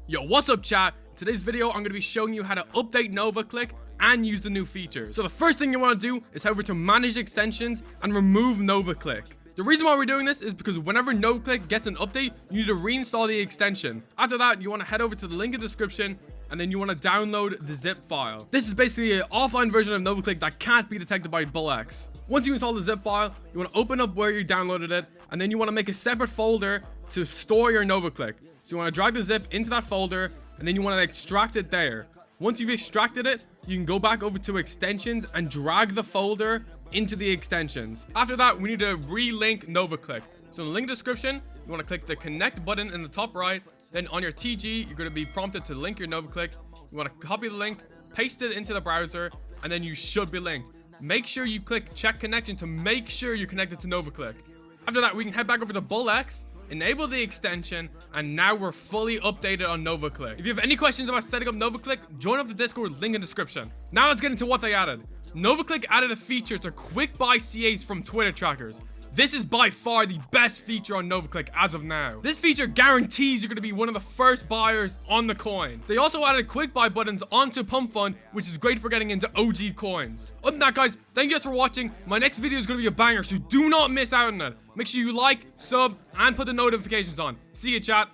Yo, what's up chat? In today's video, I'm going to be showing you how to update NovaClick and use the new features. So the first thing you want to do is head over to manage extensions and remove NovaClick. The reason why we're doing this is because whenever NovaClick gets an update, you need to reinstall the extension. After that, you want to head over to the link in the description and then you want to download the zip file. This is basically an offline version of NovaClick that can't be detected by BullX. Once you install the zip file, you want to open up where you downloaded it, and then you want to make a separate folder to store your NovaClick. So you want to drag the zip into that folder, and then you want to extract it there. Once you've extracted it, you can go back over to extensions and drag the folder into the extensions. After that, we need to relink NovaClick. So in the link description, you want to click the connect button in the top right. Then on your TG, you're going to be prompted to link your NovaClick. You want to copy the link, paste it into the browser, and then you should be linked. Make sure you click check connection to make sure you're connected to NovaClick. After that, we can head back over to BullX, enable the extension, and now we're fully updated on NovaClick. If you have any questions about setting up NovaClick, join up the Discord, link in the description. Now let's get into what they added. NovaClick added a feature to quick buy CAs from Twitter trackers. This is by far the best feature on NovaClick as of now. This feature guarantees you're going to be one of the first buyers on the coin. They also added quick buy buttons onto Pump Fund, which is great for getting into OG coins. Other than that, guys, thank you guys for watching. My next video is going to be a banger, so do not miss out on it. Make sure you like, sub, and put the notifications on. See you, chat.